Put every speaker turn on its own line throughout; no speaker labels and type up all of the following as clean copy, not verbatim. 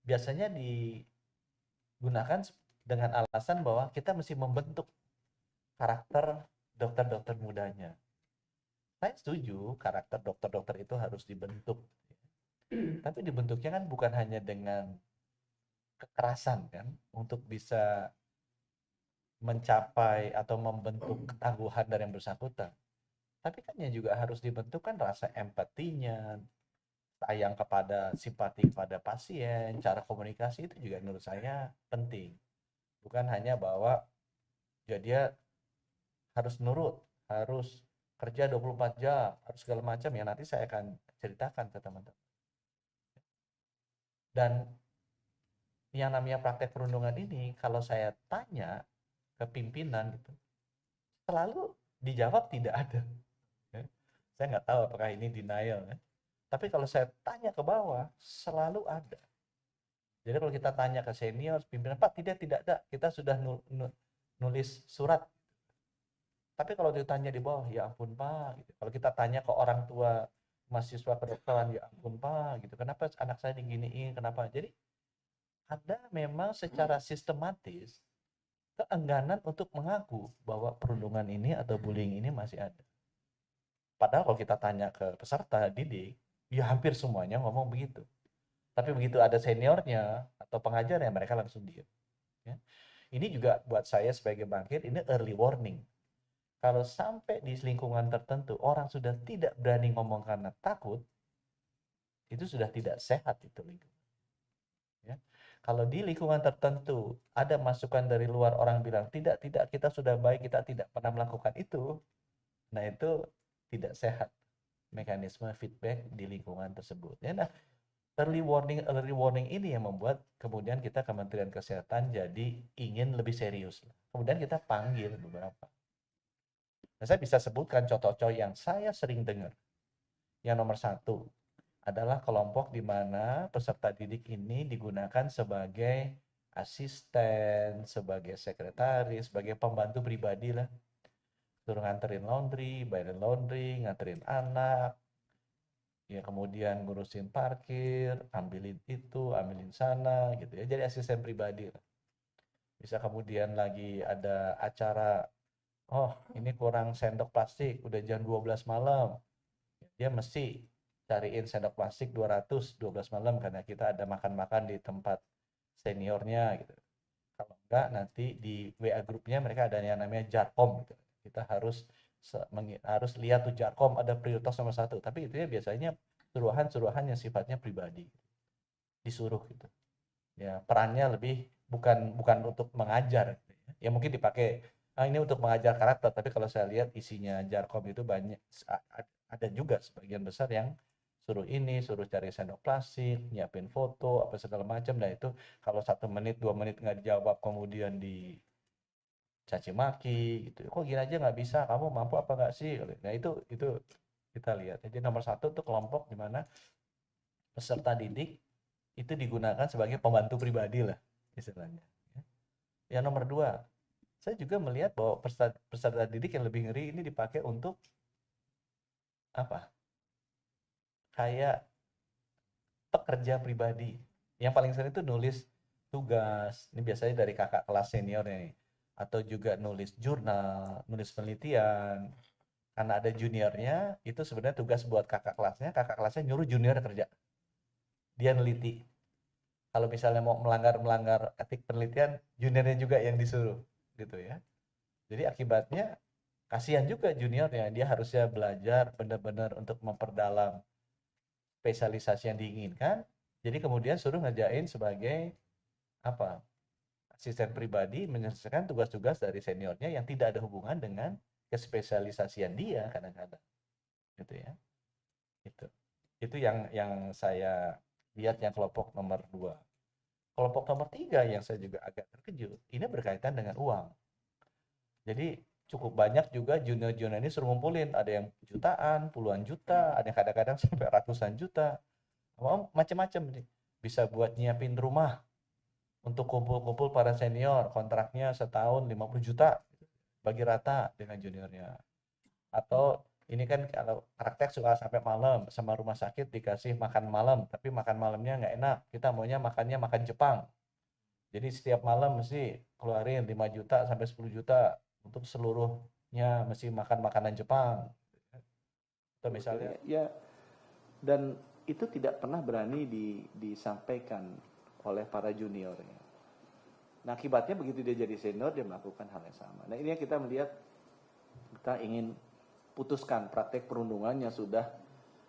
biasanya digunakan dengan alasan bahwa kita mesti membentuk karakter dokter-dokter mudanya. Saya setuju karakter dokter-dokter itu harus dibentuk. Tapi dibentuknya kan bukan hanya dengan kekerasan kan, untuk bisa mencapai atau membentuk ketangguhan dari yang bersangkutan. Tapi kan yang juga harus dibentuk kan rasa empatinya, sayang kepada simpati kepada pasien, cara komunikasi itu juga menurut saya penting. Bukan hanya bahwa ya dia harus nurut, harus kerja 24 jam, harus segala macam ya nanti saya akan ceritakan ke teman-teman. Dan yang namanya praktek perundungan ini kalau saya tanya ke pimpinan gitu, selalu dijawab tidak ada. Ya. Saya nggak tahu apakah ini denial ya. Tapi kalau saya tanya ke bawah, selalu ada. Jadi kalau kita tanya ke senior, pimpinan, Pak, tidak ada. Kita sudah nulis surat. Tapi kalau ditanya di bawah, ya ampun Pak. Gitu. Kalau kita tanya ke orang tua mahasiswa kedokteran, ya ampun Pak. Gitu. Kenapa anak saya diginiin? Kenapa? Jadi ada memang secara sistematis keengganan untuk mengaku bahwa perundungan ini atau bullying ini masih ada. Padahal kalau kita tanya ke peserta didik, ya hampir semuanya ngomong begitu. Tapi begitu ada seniornya atau pengajarnya, mereka langsung diam. Ya. Ini juga buat saya sebagai bangkit, ini early warning. Kalau sampai di lingkungan tertentu, orang sudah tidak berani ngomong karena takut, itu sudah tidak sehat itu lingkungan. Ya. Kalau di lingkungan tertentu, ada masukan dari luar, orang bilang, tidak, kita sudah baik, kita tidak pernah melakukan itu, nah itu tidak sehat mekanisme feedback di lingkungan tersebut. Ya, nah, early warning ini yang membuat kemudian kita Kementerian Kesehatan jadi ingin lebih serius. Kemudian kita panggil beberapa. Nah, saya bisa sebutkan contoh-contoh yang saya sering dengar. Yang nomor satu adalah kelompok di mana peserta didik ini digunakan sebagai asisten, sebagai sekretaris, sebagai pembantu pribadi lah. Suruh nganterin laundry, bayarin laundry, nganterin anak, ya kemudian ngurusin parkir, ambilin itu, ambilin sana gitu ya. Jadi asisten pribadi lah. Bisa kemudian lagi ada acara, oh ini kurang sendok plastik, udah jam 12 malam. Dia mesti cariin sendok plastik 12 malam karena kita ada makan-makan di tempat seniornya gitu. Kalau enggak nanti di WA grupnya mereka ada yang namanya Jarkom gitu. Kita harus lihat tuh Jarkom ada prioritas nomor satu. Tapi itu ya biasanya suruhan-suruhan yang sifatnya pribadi, disuruh gitu. Ya perannya lebih bukan bukan untuk mengajar. Gitu ya. Ya mungkin dipakai ini untuk mengajar karakter. Tapi kalau saya lihat isinya Jarkom itu banyak, ada juga sebagian besar yang suruh ini, suruh cari sendok plastik, nyiapin foto, apa segala macam. Nah itu kalau 1 menit, 2 menit nggak dijawab, kemudian dicaci maki, gitu. Kok gini aja nggak bisa? Kamu mampu apa nggak sih? Nah itu kita lihat. Jadi nomor satu itu kelompok di mana peserta didik itu digunakan sebagai pembantu pribadi lah istilahnya. Yang nomor dua, saya juga melihat bahwa peserta didik yang lebih ngeri ini dipakai untuk apa? Kayak pekerja pribadi. Yang paling sering itu nulis tugas. Ini biasanya dari kakak kelas senior nih. Atau juga nulis jurnal, nulis penelitian. Karena ada juniornya, itu sebenarnya tugas buat kakak kelasnya nyuruh junior kerja. Dia neliti. Kalau misalnya mau melanggar etik penelitian, juniornya juga yang disuruh, gitu ya. Jadi akibatnya kasihan juga juniornya, dia harusnya belajar benar-benar untuk memperdalam spesialisasi yang diinginkan. Jadi kemudian suruh ngerjain sebagai apa? Asisten pribadi menyelesaikan tugas-tugas dari seniornya yang tidak ada hubungan dengan kespesialisasian dia kadang-kadang. Gitu ya. Itu. Itu yang saya lihat yang kelompok nomor 2. Kelompok nomor 3 yang saya juga agak terkejut, ini berkaitan dengan uang. Jadi cukup banyak juga junior-junior ini suruh ngumpulin, ada yang jutaan, puluhan juta, ada yang kadang-kadang sampai ratusan juta. Macam-macam nih. Bisa buat nyiapin rumah untuk kumpul-kumpul para senior, kontraknya setahun 50 juta, bagi rata dengan juniornya. Atau Ini kan kalau praktek suka sampai malam, sama rumah sakit dikasih makan malam, tapi makan malamnya nggak enak. Kita maunya makannya makan Jepang. Jadi setiap malam mesti keluarin 5 juta sampai 10 juta untuk seluruhnya mesti makan makanan Jepang. Atau
Betul
misalnya
ya. Ya, dan itu tidak pernah berani disampaikan oleh para juniornya. Nah, akibatnya begitu dia jadi senior, dia melakukan hal yang sama. Nah, ini yang kita melihat, kita ingin putuskan praktek perundungan yang sudah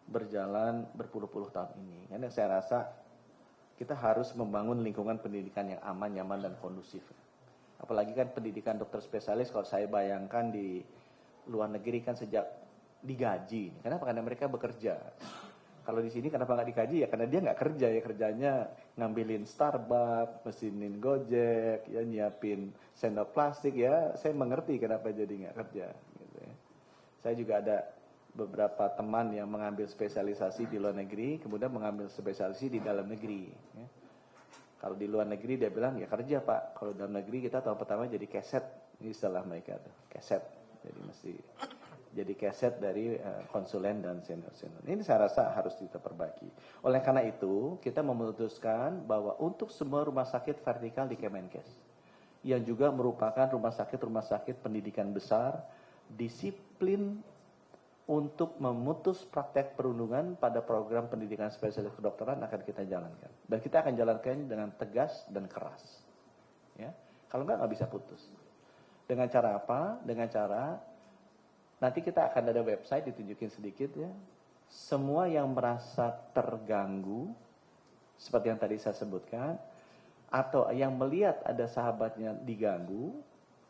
berjalan berpuluh-puluh tahun ini. Karena saya rasa kita harus membangun lingkungan pendidikan yang aman, nyaman, dan kondusif. Apalagi kan pendidikan dokter spesialis, kalau saya bayangkan di luar negeri kan sejak digaji. Kenapa? Karena mereka bekerja. Kalau di sini kenapa nggak digaji ya? Karena dia nggak kerja ya, kerjanya ngambilin Starbucks, mesinin Gojek, ya nyiapin sendok plastik ya. Saya mengerti kenapa jadi nggak kerja. Gitu ya. Saya juga ada beberapa teman yang mengambil spesialisasi di luar negeri, kemudian mengambil spesialisasi di dalam negeri. Ya. Kalau di luar negeri dia bilang ya kerja pak. Kalau dalam negeri kita tahun pertama jadi keset, ini istilah mereka tuh, keset. Jadi mesti jadi keset dari konsulen dan senior-senior. Ini saya rasa harus kita perbaiki. Oleh karena itu, kita memutuskan bahwa untuk semua rumah sakit vertikal di Kemenkes, yang juga merupakan rumah sakit pendidikan besar, disiplin untuk memutus praktek perundungan pada program pendidikan spesialis kedokteran akan kita jalankan. Dan kita akan jalankan dengan tegas dan keras. Ya. Kalau nggak bisa putus. Dengan cara apa? Dengan cara nanti kita akan ada website, ditunjukin sedikit ya. Semua yang merasa terganggu, seperti yang tadi saya sebutkan, atau yang melihat ada sahabatnya diganggu,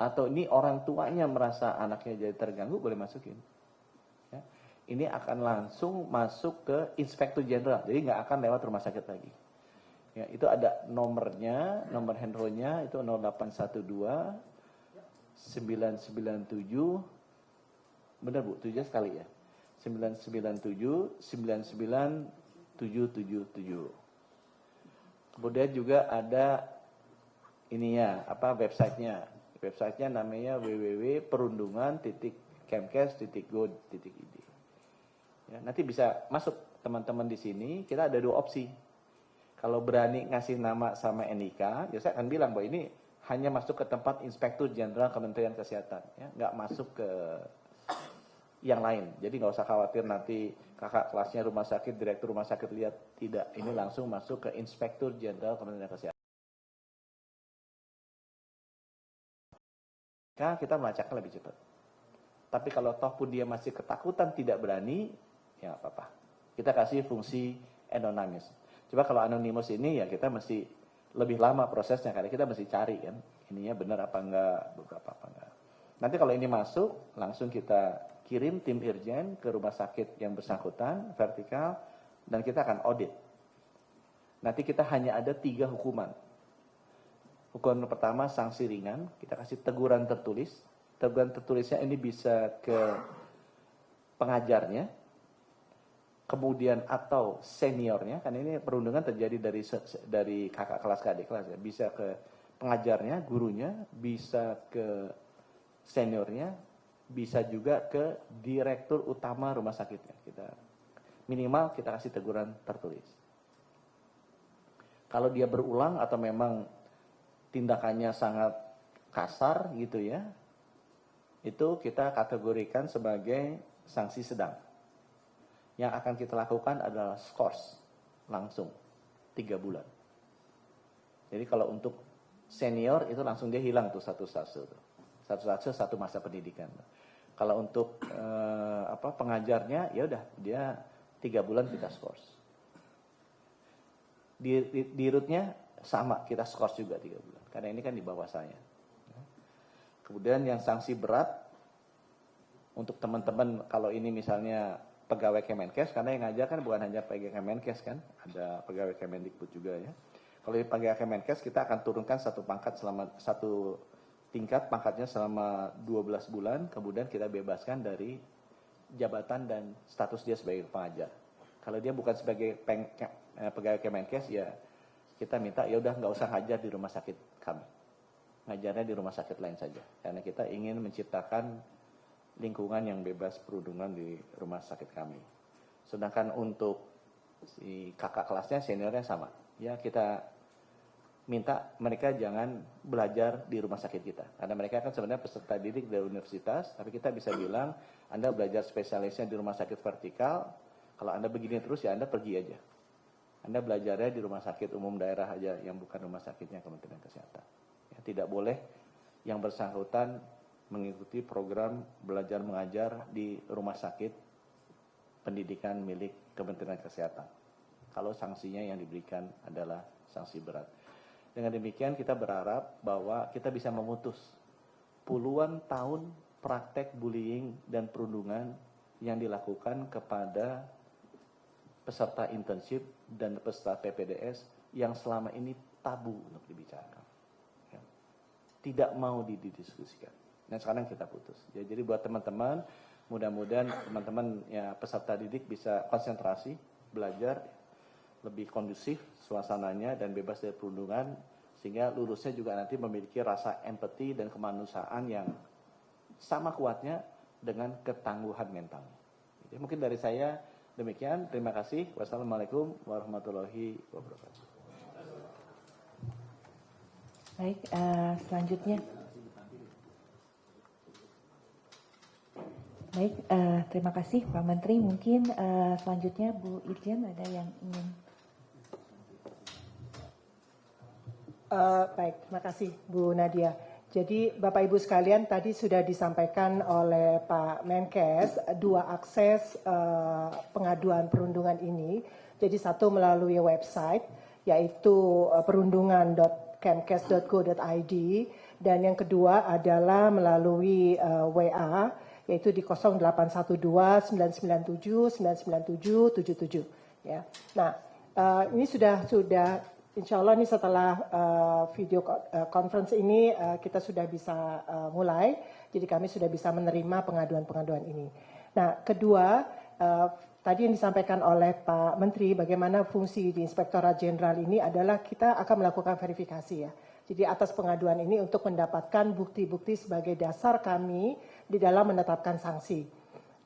atau ini orang tuanya merasa anaknya jadi terganggu, boleh masukin. Ya. Ini akan langsung masuk ke Inspektur Jenderal, jadi nggak akan lewat rumah sakit lagi. Ya, itu ada nomornya, nomor handphonenya itu 0812 997. Benar Bu, 7 sekali ya. 997 99777. Kemudian juga ada ininya, websitenya. Websitenya namanya www.perundungan.kemkes.go.id. Ya, nanti bisa masuk teman-teman di sini. Kita ada 2 opsi. Kalau berani ngasih nama sama NIK, ya saya akan bilang bahwa ini hanya masuk ke tempat Inspektur Jenderal Kementerian Kesehatan, ya, nggak masuk ke yang lain. Jadi nggak usah khawatir nanti kakak kelasnya rumah sakit, direktur rumah sakit lihat, tidak. Ini langsung masuk ke Inspektur Jenderal Kementerian Kesehatan. Kita melacaknya lebih cepat. Tapi kalau toh pun dia masih ketakutan, tidak berani, ya nggak apa-apa. Kita kasih fungsi anonymous. Coba kalau anonymous ini ya kita mesti lebih lama prosesnya, karena kita mesti cari kan, ininya benar apa enggak, beberapa apa enggak. Nanti kalau ini masuk, langsung kita kirim tim Irjen ke rumah sakit yang bersangkutan, vertikal, dan kita akan audit. Nanti kita hanya ada 3 hukuman. Hukuman pertama sanksi ringan, kita kasih teguran tertulis. Teguran tertulisnya ini bisa ke pengajarnya, kemudian atau seniornya, kan ini perundungan terjadi dari kakak kelas ke adik kelas ya, bisa ke pengajarnya, gurunya, bisa ke seniornya, bisa juga ke direktur utama rumah sakitnya. Kita minimal kita kasih teguran tertulis. Kalau dia berulang atau memang tindakannya sangat kasar gitu ya, itu kita kategorikan sebagai sanksi sedang. Yang akan kita lakukan adalah skors langsung 3 bulan. Jadi kalau untuk senior itu langsung dia hilang tuh satu masa pendidikan. Kalau untuk pengajarnya ya udah dia 3 bulan kita skors. Di rootnya sama kita skors juga 3 bulan. Karena ini kan di bawah saya. Kemudian yang sanksi berat untuk teman-teman kalau ini misalnya pegawai Kemenkes, karena yang ngajar kan bukan hanya pegawai Kemenkes kan, ada pegawai Kemendikbud juga ya. Kalau di pegawai Kemenkes kita akan turunkan satu tingkat pangkatnya selama 12 bulan, kemudian kita bebaskan dari jabatan dan status dia sebagai pengajar. Kalau dia bukan sebagai pegawai Kemenkes ya kita minta ya udah nggak usah ngajar di rumah sakit kami. Ngajarnya di rumah sakit lain saja. Karena kita ingin menciptakan lingkungan yang bebas perundungan di rumah sakit kami. Sedangkan untuk si kakak kelasnya, seniornya sama. Ya, kita minta mereka jangan belajar di rumah sakit kita. Karena mereka kan sebenarnya peserta didik dari universitas, tapi kita bisa bilang, Anda belajar spesialisnya di rumah sakit vertikal, kalau Anda begini terus ya Anda pergi aja. Anda belajarnya di rumah sakit umum daerah aja, yang bukan rumah sakitnya Kementerian Kesehatan. Ya, tidak boleh yang bersangkutan mengikuti program belajar mengajar di rumah sakit pendidikan milik Kementerian Kesehatan. Kalau sanksinya yang diberikan adalah sanksi berat. Dengan demikian kita berharap bahwa kita bisa memutus puluhan tahun praktek bullying dan perundungan yang dilakukan kepada peserta internship dan peserta PPDS yang selama ini tabu untuk dibicarakan. Ya. Tidak mau didiskusikan. Dan sekarang kita putus. Ya, jadi buat teman-teman, mudah-mudahan teman-teman ya peserta didik bisa konsentrasi, belajar lebih kondusif suasananya dan bebas dari perundungan, sehingga lulusnya juga nanti memiliki rasa empati dan kemanusiaan yang sama kuatnya dengan ketangguhan mental. Jadi mungkin dari saya demikian. Terima kasih. Wassalamualaikum warahmatullahi wabarakatuh.
Baik, selanjutnya. Baik, terima kasih Pak Menteri. Mungkin selanjutnya Bu Irjen ada yang ingin.
Baik, terima kasih Bu Nadia. Jadi Bapak Ibu sekalian tadi sudah disampaikan oleh Pak Menkes dua akses pengaduan perundungan ini. Jadi satu melalui website yaitu perundungan.kemkes.go.id dan yang kedua adalah melalui WA yaitu di 0812 997 997 77 ya. Nah, ini sudah insya Allah ini setelah video conference ini kita sudah bisa mulai, jadi kami sudah bisa menerima pengaduan-pengaduan ini. Nah, kedua, tadi yang disampaikan oleh Pak Menteri, bagaimana fungsi di Inspektorat Jenderal ini adalah kita akan melakukan verifikasi ya. Jadi atas pengaduan ini untuk mendapatkan bukti-bukti sebagai dasar kami di dalam menetapkan sanksi.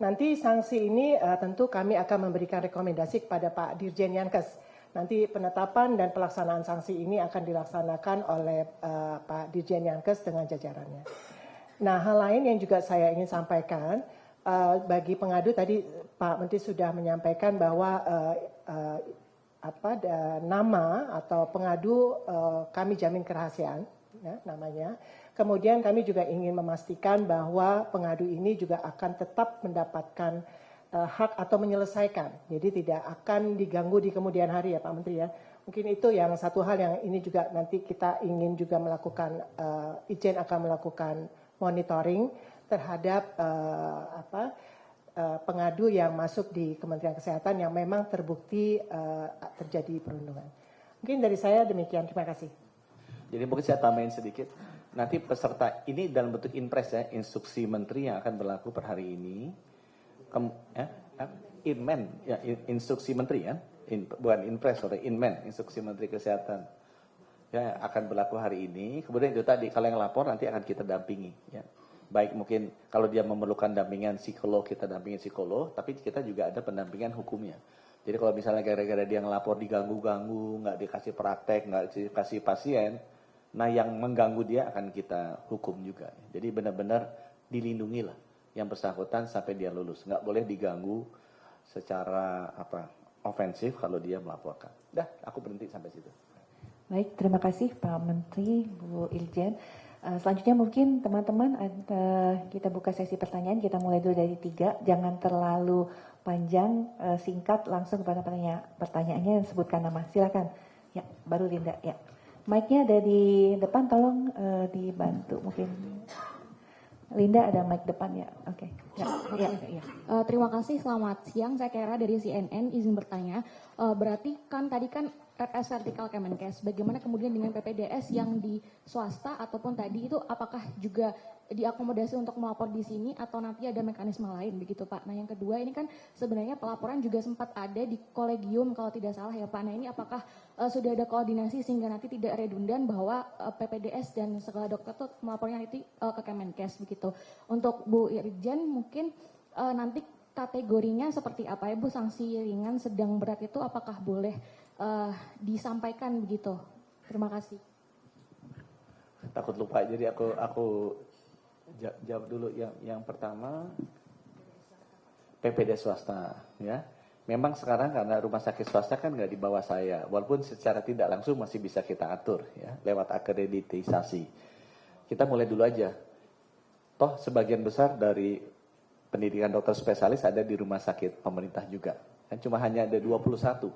Nanti sanksi ini tentu kami akan memberikan rekomendasi kepada Pak Dirjen Yankes. Nanti penetapan dan pelaksanaan sanksi ini akan dilaksanakan oleh Pak Dirjen Yankes dengan jajarannya. Nah, hal lain yang juga saya ingin sampaikan, bagi pengadu tadi Pak Menteri sudah menyampaikan bahwa nama atau pengadu kami jamin kerahasiaan, ya, namanya. Kemudian kami juga ingin memastikan bahwa pengadu ini juga akan tetap mendapatkan hak atau menyelesaikan, jadi tidak akan diganggu di kemudian hari ya Pak Menteri ya. Mungkin itu yang satu hal yang ini juga nanti kita ingin juga melakukan, Ijen akan melakukan monitoring terhadap pengadu yang masuk di Kementerian Kesehatan yang memang terbukti terjadi perundungan. Mungkin dari saya demikian, terima kasih.
Jadi mungkin saya tambahin sedikit. Nanti peserta ini dalam bentuk inpres ya, instruksi menteri yang akan berlaku per hari ini. Inmen, ya, instruksi menteri ya, bukan inpres, inmen, instruksi menteri kesehatan. Ya, akan berlaku hari ini. Kemudian itu tadi, kalau yang lapor nanti akan kita dampingi. Ya. Baik mungkin kalau dia memerlukan dampingan psikolog, kita dampingin psikolog, tapi kita juga ada pendampingan hukumnya. Jadi kalau misalnya gara-gara dia ngelapor diganggu-ganggu, nggak dikasih praktek, nggak dikasih pasien, nah yang mengganggu dia akan kita hukum juga. Jadi benar-benar dilindungi lah yang bersangkutan sampai dia lulus. Nggak boleh diganggu secara ofensif kalau dia melaporkan. Dah, aku berhenti sampai situ.
Baik, terima kasih Pak Menteri, Bu Irjen. Selanjutnya mungkin teman-teman kita buka sesi pertanyaan, kita mulai dulu dari 3, jangan terlalu panjang, singkat langsung kepada pertanyaannya dan sebutkan nama. Silakan. Ya, baru Linda. Ya, mic-nya ada di depan, tolong dibantu mungkin. Linda ada mic depan ya, oke. Ya, ya, ya.
Terima kasih, selamat siang. Saya Kera dari CNN, izin bertanya. Berarti kan tadi kan PPS vertikal Kemenkes, bagaimana kemudian dengan PPDS yang di swasta ataupun tadi itu apakah juga diakomodasi untuk melapor di sini atau nanti ada mekanisme lain begitu Pak? Nah yang kedua ini kan sebenarnya pelaporan juga sempat ada di kolegium kalau tidak salah ya Pak. Nah ini apakah sudah ada koordinasi sehingga nanti tidak redundan bahwa PPDS dan segala dokter itu melapornya nanti ke Kemenkes begitu. Untuk Bu Irjen mungkin nanti kategorinya seperti apa ya Bu, sanksi ringan, sedang, berat itu apakah boleh disampaikan begitu? Terima kasih.
Takut lupa, jadi aku jawab dulu. Yang pertama PPD swasta, ya. Memang sekarang karena rumah sakit swasta kan nggak di bawah saya, walaupun secara tidak langsung masih bisa kita atur, ya, lewat akreditisasi. Kita mulai dulu aja. Toh sebagian besar dari pendidikan dokter spesialis ada di rumah sakit pemerintah juga. Kan cuma hanya ada 21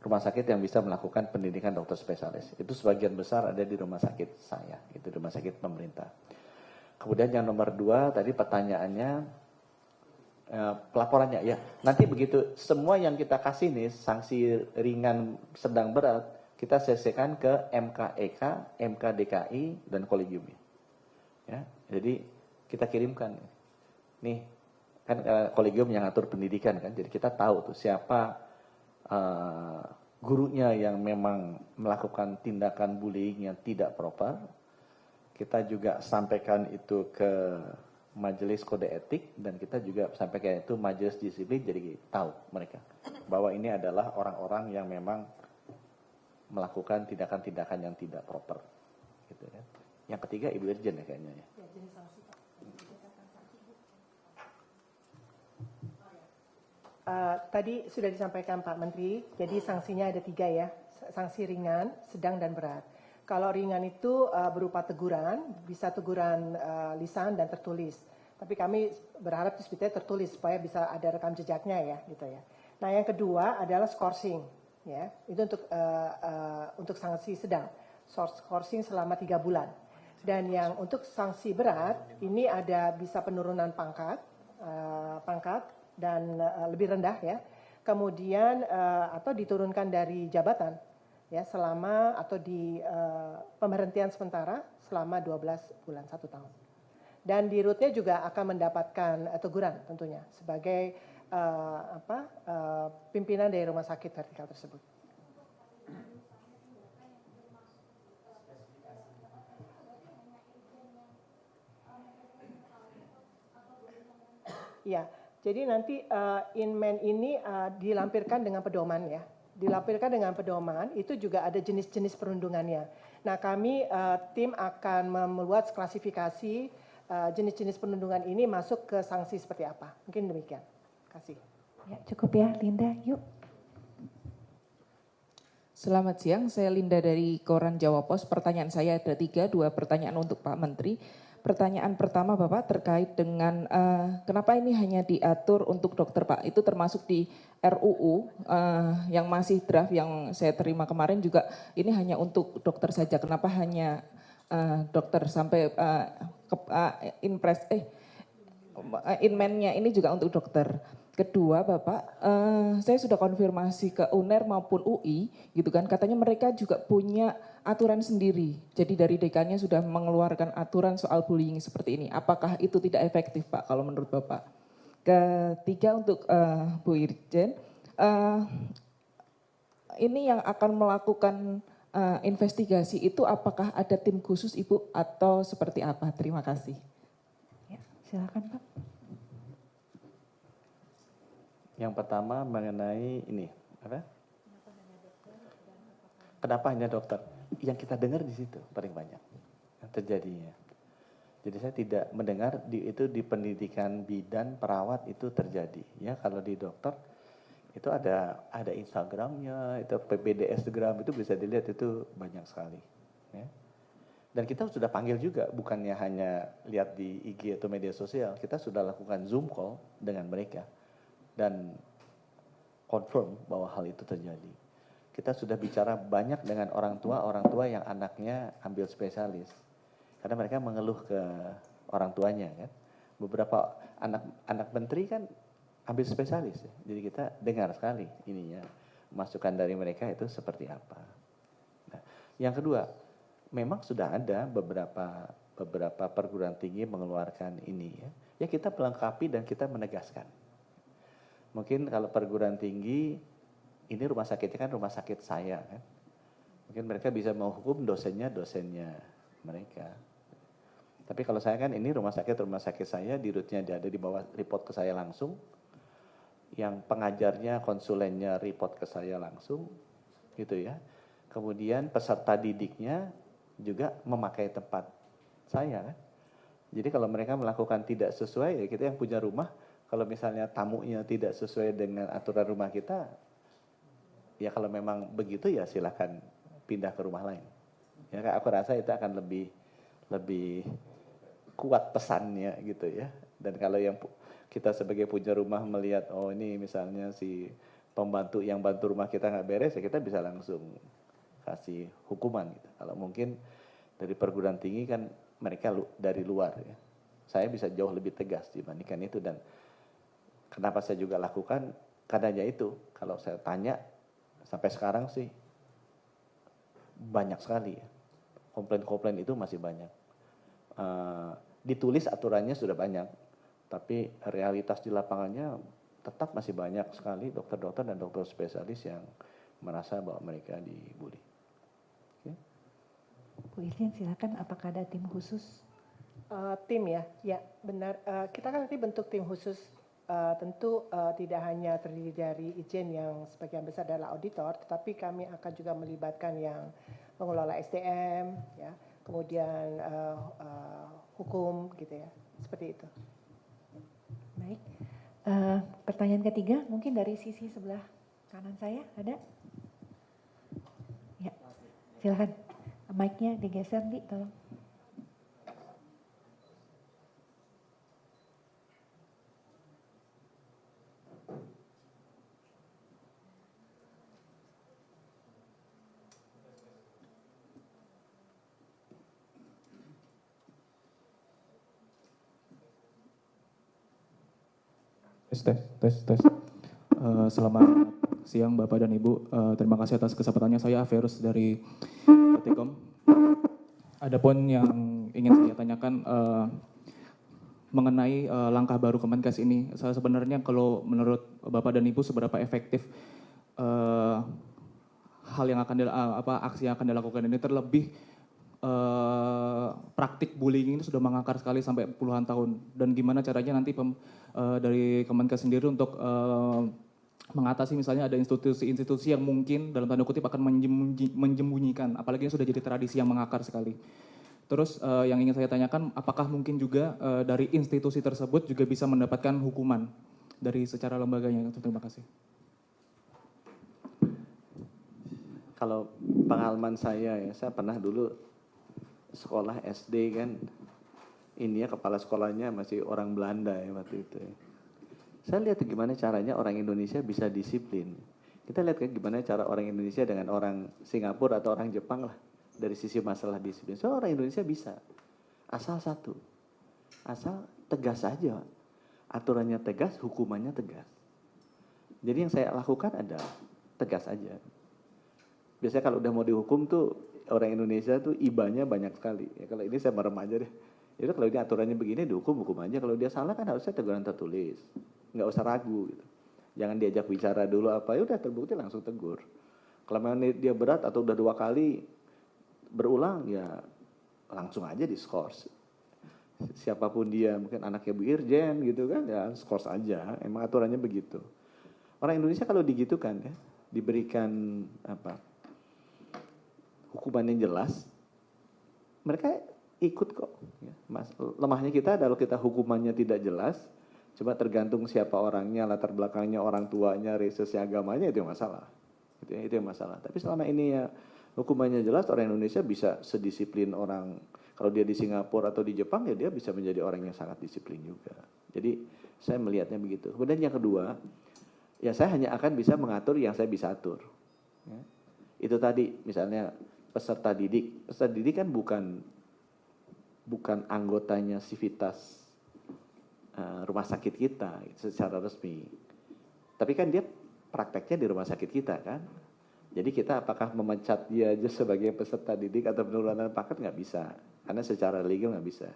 rumah sakit yang bisa melakukan pendidikan dokter spesialis. Itu sebagian besar ada di rumah sakit saya, itu rumah sakit pemerintah. Kemudian yang nomor 2 tadi pertanyaannya, pelaporannya, ya. Nanti begitu semua yang kita kasih nih, sanksi ringan, sedang, berat, kita sesikan ke MKEK, MKDKI, dan kolegium. Ya, jadi kita kirimkan. Nih, kan kolegium yang atur pendidikan kan, jadi kita tahu tuh siapa gurunya yang memang melakukan tindakan bullying yang tidak proper. Kita juga sampaikan itu ke majelis kode etik, dan kita juga sampaikan itu majelis disiplin, jadi tahu mereka bahwa ini adalah orang-orang yang memang melakukan tindakan-tindakan yang tidak proper. Gitu ya. Yang ketiga Ibu Irjen ya kayaknya ya.
Tadi sudah disampaikan Pak Menteri, jadi sanksinya ada 3 ya, sanksi ringan, sedang, dan berat. Kalau ringan itu berupa teguran, bisa teguran lisan dan tertulis. Tapi kami berharap itu sebetulnya tertulis supaya bisa ada rekam jejaknya ya, gitu ya. Nah, yang kedua adalah scourging, ya. Itu untuk sanksi sedang, scourging selama 3 bulan. Dan yang untuk sanksi berat ini ada bisa penurunan pangkat dan lebih rendah ya. Kemudian atau diturunkan dari jabatan ya selama atau di pemberhentian sementara selama 12 bulan 1 tahun. Dan di rootnya juga akan mendapatkan teguran tentunya sebagai pimpinan dari rumah sakit vertikal tersebut. Ya, jadi nanti Inmen ini dilampirkan dengan pedoman ya. Dilampirkan dengan pedoman, itu juga ada jenis-jenis perundungannya. Nah, kami tim akan membuat klasifikasi jenis-jenis perundungan ini masuk ke sanksi seperti apa. Mungkin demikian. Terima kasih.
Ya, cukup ya, Linda. Yuk.
Selamat siang, saya Linda dari Koran Jawa Pos. Pertanyaan saya ada 3, 2 pertanyaan untuk Pak Menteri. Pertanyaan pertama Bapak terkait dengan kenapa ini hanya diatur untuk dokter Pak? Itu termasuk di RUU yang masih draft yang saya terima kemarin juga ini hanya untuk dokter saja. Kenapa hanya dokter sampai Inmennya ini juga untuk dokter? Kedua Bapak, saya sudah konfirmasi ke UNER maupun UI gitu kan, katanya mereka juga punya aturan sendiri. Jadi dari dekannya sudah mengeluarkan aturan soal bullying seperti ini. Apakah itu tidak efektif Pak kalau menurut Bapak? Ketiga untuk Bu Irjen, ini yang akan melakukan investigasi itu apakah ada tim khusus Ibu atau seperti apa? Terima kasih.
Ya, silakan Pak.
Yang pertama mengenai ini, apa? Kenapa hanya dokter? Yang kita dengar di situ paling banyak yang terjadinya. Jadi saya tidak mendengar itu di pendidikan bidan perawat itu terjadi. Ya kalau di dokter itu ada Instagramnya, itu PPDS-gram itu bisa dilihat itu banyak sekali. Ya. Dan kita sudah panggil juga, bukannya hanya lihat di IG atau media sosial, kita sudah lakukan Zoom call dengan mereka. Dan confirm bahwa hal itu terjadi. Kita sudah bicara banyak dengan orang tua yang anaknya ambil spesialis. Karena mereka mengeluh ke orang tuanya kan. Beberapa anak menteri kan ambil spesialis ya. Jadi kita dengar sekali ininya. Masukan dari mereka itu seperti apa. Nah, yang kedua, memang sudah ada beberapa perguruan tinggi mengeluarkan ini ya. Ya kita melengkapi dan kita menegaskan. Mungkin kalau perguruan tinggi, ini rumah sakitnya kan rumah sakit saya kan. Mungkin mereka bisa menghukum dosennya mereka. Tapi kalau saya kan ini rumah sakit saya, dirutnya ada di bawah, report ke saya langsung. Yang pengajarnya, konsulennya report ke saya langsung, gitu ya. Kemudian peserta didiknya juga memakai tempat saya kan. Jadi kalau mereka melakukan tidak sesuai, ya kita yang punya rumah, kalau misalnya tamunya tidak sesuai dengan aturan rumah kita, ya kalau memang begitu ya silakan pindah ke rumah lain. Ya aku rasa itu akan lebih kuat pesannya gitu ya. Dan kalau yang kita sebagai punya rumah melihat, oh ini misalnya si pembantu yang bantu rumah kita nggak beres, ya kita bisa langsung kasih hukuman gitu. Kalau mungkin dari perguruan tinggi kan mereka dari luar ya. Saya bisa jauh lebih tegas dibandingkan itu, dan kenapa saya juga lakukan, karenanya itu, kalau saya tanya sampai sekarang sih banyak sekali ya. Komplain-komplain itu masih banyak. Ditulis aturannya sudah banyak, tapi realitas di lapangannya tetap masih banyak sekali dokter-dokter dan dokter spesialis yang merasa bahwa mereka dibully. Okay.
Bu Iljen silakan, apakah ada tim khusus?
Tim ya benar. Kita kan nanti bentuk tim khusus, tentu tidak hanya terdiri dari Ijen yang sebagian besar adalah auditor, tetapi kami akan juga melibatkan yang pengelola SDM, ya, kemudian hukum, gitu ya, seperti itu.
Baik. Pertanyaan ketiga mungkin dari sisi sebelah kanan saya ada? Ya, silakan. Mic-nya digeser, Di, tolong.
Tes. Selamat siang Bapak dan Ibu. Terima kasih atas kesempatannya. Saya Averus dari Petikom. Adapun yang ingin saya tanyakan mengenai langkah baru Kemenkes ini. Saya sebenarnya kalau menurut Bapak dan Ibu seberapa efektif hal yang akan aksi yang akan dilakukan ini, terlebih praktik bullying ini sudah mengakar sekali sampai puluhan tahun, dan gimana caranya nanti dari Kemenkes sendiri untuk mengatasi misalnya ada institusi-institusi yang mungkin dalam tanda kutip akan menjembunyikan, apalagi ini sudah jadi tradisi yang mengakar sekali. Terus yang ingin saya tanyakan, apakah mungkin juga dari institusi tersebut juga bisa mendapatkan hukuman dari secara lembaganya? Terima kasih.
Kalau pengalaman saya ya, saya pernah dulu sekolah SD kan, ini ya kepala sekolahnya masih orang Belanda ya waktu itu ya. Saya lihat gimana caranya orang Indonesia bisa disiplin. Kita lihat kan gimana cara orang Indonesia dengan orang Singapura atau orang Jepang lah, dari sisi masalah disiplin. So orang Indonesia bisa, asal satu, asal tegas aja. Aturannya tegas, hukumannya tegas. Jadi yang saya lakukan adalah tegas aja. Biasanya kalau udah mau dihukum tuh orang Indonesia tuh ibanya banyak sekali. Ya, kalau ini saya merem aja deh. Itu kalau ini aturannya begini dihukum aja. Kalau dia salah kan harusnya teguran tertulis. Nggak usah ragu gitu. Jangan diajak bicara dulu apa, ya udah terbukti langsung tegur. Kalau memang dia berat atau udah 2 kali berulang ya langsung aja diskors. Siapapun dia, mungkin anaknya Bu Irjen gitu kan, ya skors aja. Emang aturannya begitu. Orang Indonesia kalau digitukan ya, diberikan hukuman yang jelas, mereka ikut kok. Lemahnya kita adalah kita hukumannya tidak jelas, cuma tergantung siapa orangnya, latar belakangnya, orang tuanya, research agamanya, itu yang masalah. Itu yang masalah. Tapi selama ini ya hukumannya jelas, orang Indonesia bisa sedisiplin orang. Kalau dia di Singapura atau di Jepang ya dia bisa menjadi orang yang sangat disiplin juga. Jadi saya melihatnya begitu. Kemudian yang kedua, ya saya hanya akan bisa mengatur yang saya bisa atur. Ya. Itu tadi misalnya peserta didik kan bukan anggotanya sivitas rumah sakit kita secara resmi. Tapi kan dia prakteknya di rumah sakit kita kan. Jadi kita apakah memecat dia aja sebagai peserta didik atau penurunan pangkat, nggak bisa. Karena secara legal nggak bisa.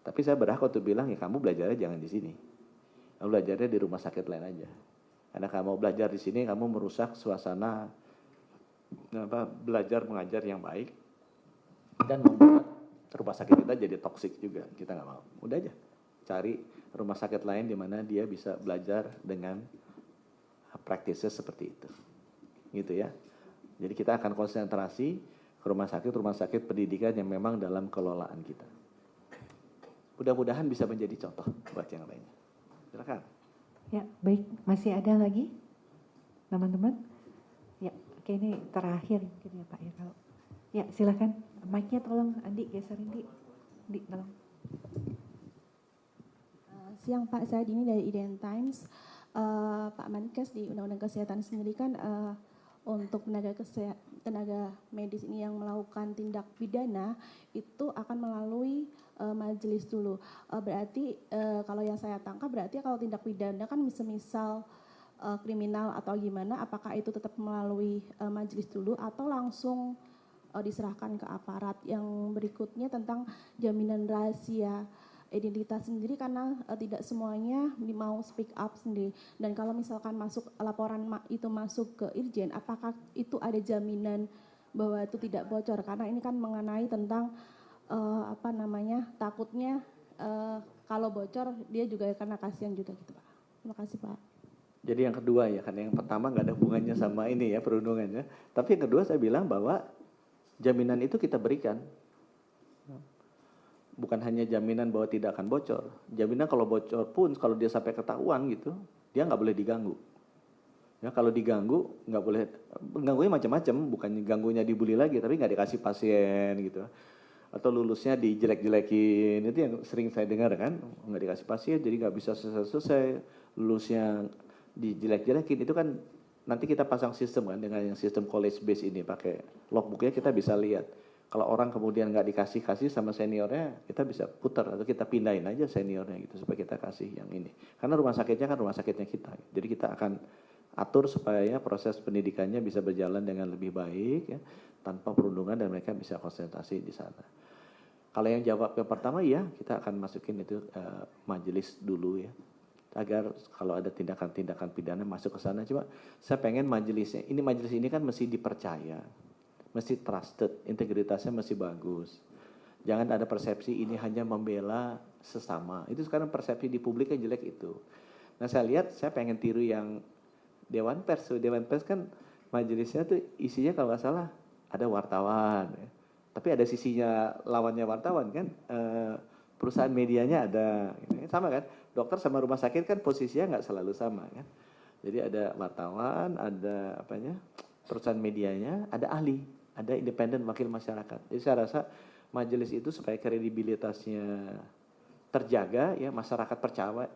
Tapi saya berhak untuk bilang ya kamu belajarnya jangan di sini. Kamu belajarnya di rumah sakit lain aja. Karena kamu belajar di sini kamu merusak suasana belajar mengajar yang baik dan membuat rumah sakit kita jadi toksik juga, kita nggak mau. Udah aja, cari rumah sakit lain di mana dia bisa belajar dengan practices seperti itu, gitu ya. Jadi kita akan konsentrasi ke rumah sakit pendidikan yang memang dalam kelolaan kita. Mudah-mudahan bisa menjadi contoh buat yang lainnya. Silakan.
Ya, baik. Masih ada lagi, teman-teman? Ya, oke, ini terakhir mungkin ya Pak ya. Kalau ya, silakan. Mic-nya tolong Andi geserin di. Andi, tolong.
Siang Pak, saya Dini dari IDN Times. Pak Menkes di Undang-Undang Kesehatan sendiri kan untuk tenaga medis ini yang melakukan tindak pidana itu akan melalui majelis dulu. Berarti kalau yang saya tangkap berarti kalau tindak pidana kan misal kriminal atau gimana, apakah itu tetap melalui majelis dulu atau langsung diserahkan ke aparat? Yang berikutnya tentang jaminan rahasia identitas sendiri karena tidak semuanya mau speak up sendiri. Dan kalau misalkan laporan itu masuk ke Irjen, apakah itu ada jaminan bahwa itu tidak bocor? Karena ini kan mengenai tentang takutnya kalau bocor dia juga karena kasihan juga gitu Pak. Terima kasih Pak.
Jadi yang kedua ya, karena yang pertama nggak ada hubungannya sama ini ya perundungannya. Tapi yang kedua saya bilang bahwa jaminan itu kita berikan. Bukan hanya jaminan bahwa tidak akan bocor. Jaminan kalau bocor pun, kalau dia sampai ketahuan gitu, dia nggak boleh diganggu. Ya, kalau diganggu, nggak boleh, ganggunya macam-macam, bukan ganggunya dibully lagi, tapi nggak dikasih pasien gitu. Atau lulusnya dijelek-jelekin, itu yang sering saya dengar kan, nggak dikasih pasien, jadi nggak bisa selesai, lulusnya dijelek-jelekin, itu kan nanti kita pasang sistem kan, dengan yang sistem college base ini, pakai logbooknya kita bisa lihat. Kalau orang kemudian nggak dikasih sama seniornya, kita bisa putar atau kita pindahin aja seniornya gitu supaya kita kasih yang ini. Karena rumah sakitnya kan rumah sakitnya kita. Jadi kita akan atur supaya proses pendidikannya bisa berjalan dengan lebih baik ya, tanpa perundungan dan mereka bisa konsentrasi di sana. Kalau yang jawab yang pertama ya, kita akan masukin itu majelis dulu ya. Agar kalau ada tindakan-tindakan pidana masuk ke sana. Cuma saya pengen majelis ini kan mesti dipercaya. Mesti trusted, integritasnya mesti bagus. Jangan ada persepsi ini hanya membela sesama. Itu sekarang persepsi di publik yang jelek itu. Nah saya lihat, saya pengen tiru yang Dewan Pers. Dewan Pers kan majelisnya tuh isinya kalau nggak salah ada wartawan. Ya. Tapi ada sisinya lawannya wartawan kan. Perusahaan medianya ada. Sama kan, dokter sama rumah sakit kan posisinya nggak selalu sama kan. Jadi ada wartawan, ada perusahaan medianya, ada ahli. Ada independen wakil masyarakat. Jadi saya rasa majelis itu supaya kredibilitasnya terjaga, ya masyarakat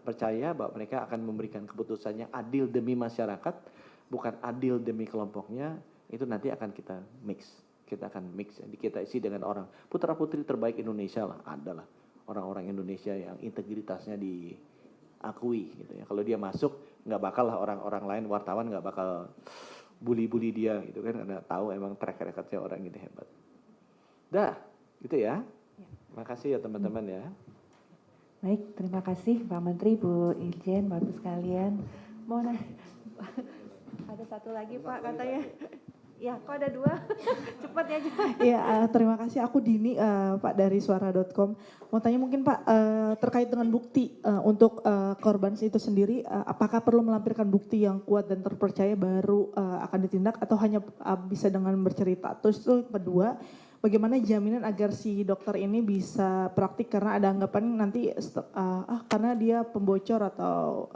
percaya bahwa mereka akan memberikan keputusannya adil demi masyarakat, bukan adil demi kelompoknya. Itu nanti akan kita mix. Kita akan mix. Jadi kita isi dengan orang putra putri terbaik Indonesia lah, adalah orang-orang Indonesia yang integritasnya diakui. Gitu ya. Kalau dia masuk, nggak bakal lah orang-orang lain wartawan nggak bakal bully dia gitu kan, karena tahu emang track recordnya orang ini hebat. Dah, gitu ya. Terima kasih ya teman-teman ya.
Baik, terima kasih Pak Menteri, Bu Irjen, Bapak sekalian. Mau ada satu lagi Pak katanya. Ya, kok ada dua? Cepat ya.
Iya, terima kasih. Aku Dini, Pak dari suara.com. Mau tanya mungkin Pak, terkait dengan bukti untuk korban itu sendiri, apakah perlu melampirkan bukti yang kuat dan terpercaya baru akan ditindak atau hanya bisa dengan bercerita? Terus itu kedua, bagaimana jaminan agar si dokter ini bisa praktik karena ada anggapan nanti karena dia pembocor atau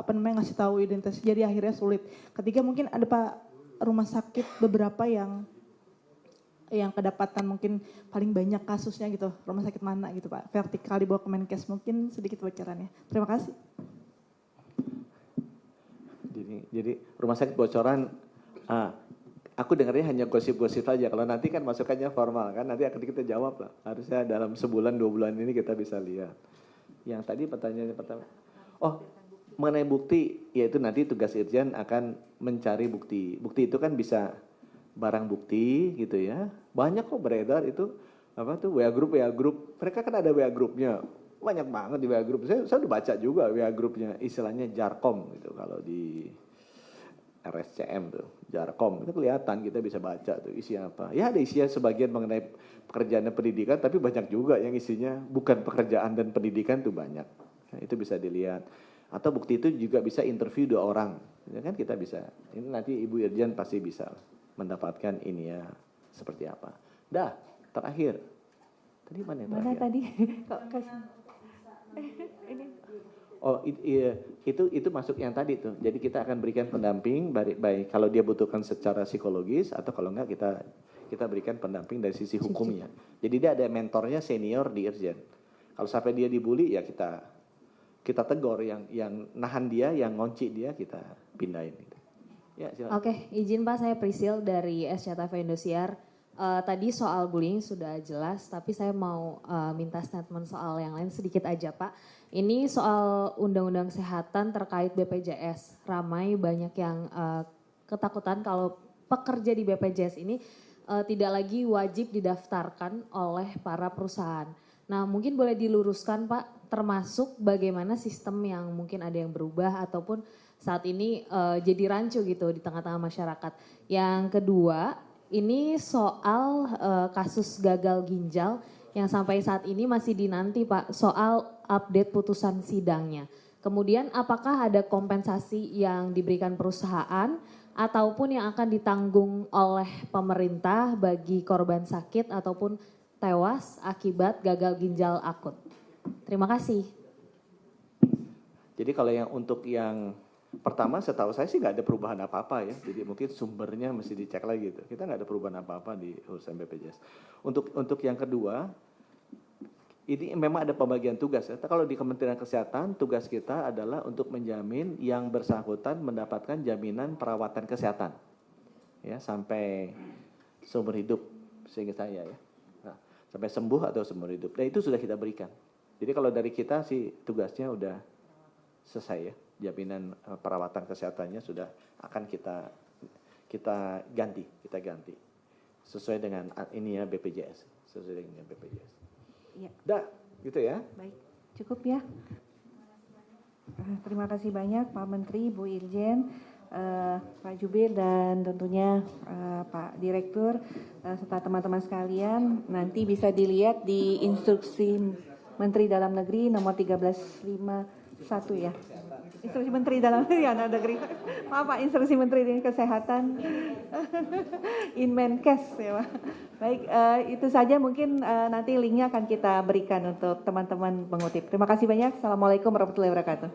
ngasih tahu identitas, jadi akhirnya sulit. Ketiga mungkin ada Pak rumah sakit beberapa yang kedapatan mungkin paling banyak kasusnya gitu, rumah sakit mana gitu Pak, vertikal di bawah Kemenkes, mungkin sedikit bocorannya. Terima kasih.
Jadi rumah sakit bocoran, aku dengarnya hanya gosip-gosip aja. Kalau nanti kan masukannya formal kan, nanti akan kita jawab lah. Harusnya dalam sebulan 2 bulan ini kita bisa lihat. Yang tadi pertanyaannya pertama, mengenai bukti, yaitu nanti tugas Irjen akan mencari bukti. Bukti itu kan bisa barang bukti gitu ya. Banyak kok beredar itu WA group. Mereka kan ada WA grupnya. Banyak banget di WA group. Saya udah baca juga WA grupnya, istilahnya jarkom gitu kalau di RSCM tuh, Jarkom, itu kelihatan kita bisa baca tuh isinya apa. Ya ada isinya sebagian mengenai pekerjaan dan pendidikan, tapi banyak juga yang isinya bukan pekerjaan dan pendidikan tuh banyak. Nah, itu bisa dilihat. Atau bukti itu juga bisa interview 2 orang, ya kan kita bisa. Ini nanti Ibu Irjen pasti bisa mendapatkan ini ya seperti apa. Dah, terakhir. Tadi mana yang terakhir?
Mana tadi? Kok ini.
Oh itu masuk yang tadi tuh. Jadi kita akan berikan pendamping baik kalau dia butuhkan secara psikologis atau kalau enggak kita berikan pendamping dari sisi hukumnya. Jadi dia ada mentornya senior di Irjen. Kalau sampai dia dibully ya kita tegur yang nahan dia, yang ngunci dia kita pindahin gitu. Ya, silakan.
Oke, izin Pak, saya Prisil dari SCTV Indosiar. Tadi soal bullying sudah jelas, tapi saya mau minta statement soal yang lain sedikit aja Pak. Ini soal undang-undang kesehatan terkait BPJS. Ramai banyak yang ketakutan kalau pekerja di BPJS ini tidak lagi wajib didaftarkan oleh para perusahaan. Nah mungkin boleh diluruskan Pak, termasuk bagaimana sistem yang mungkin ada yang berubah ataupun saat ini jadi rancu gitu di tengah-tengah masyarakat. Yang kedua, ini soal kasus gagal ginjal yang sampai saat ini masih dinanti Pak, soal update putusan sidangnya. Kemudian apakah ada kompensasi yang diberikan perusahaan ataupun yang akan ditanggung oleh pemerintah bagi korban sakit ataupun tewas akibat gagal ginjal akut. Terima kasih.
Jadi kalau untuk yang pertama setahu saya sih nggak ada perubahan apa-apa ya. Jadi mungkin sumbernya mesti dicek lagi gitu. Kita nggak ada perubahan apa-apa di urusan BPJS. Untuk yang kedua, ini memang ada pembagian tugas ya. Kalau di Kementerian Kesehatan tugas kita adalah untuk menjamin yang bersangkutan mendapatkan jaminan perawatan kesehatan ya sampai seumur hidup sehingga saya ya. Nah, sampai sembuh atau seumur hidup. Dan itu sudah kita berikan. Jadi kalau dari kita sih tugasnya udah selesai ya. Jaminan perawatan kesehatannya sudah akan kita ganti sesuai dengan ini ya BPJS, sesuai dengan BPJS.
Ya.
Dah, gitu ya.
Baik, cukup ya. Terima kasih banyak Pak Menteri, Bu Irjen, Pak Jubir dan tentunya Pak Direktur serta teman-teman sekalian. Nanti bisa dilihat di instruksi Menteri Dalam Negeri nomor 1351 ya. Instruksi Menteri Dalam Negeri, maaf Pak, Instruksi Menteri Kesehatan, Inmenkes ya Pak. Baik, itu saja mungkin nanti linknya akan kita berikan untuk teman-teman pengutip. Terima kasih banyak. Assalamualaikum warahmatullahi wabarakatuh.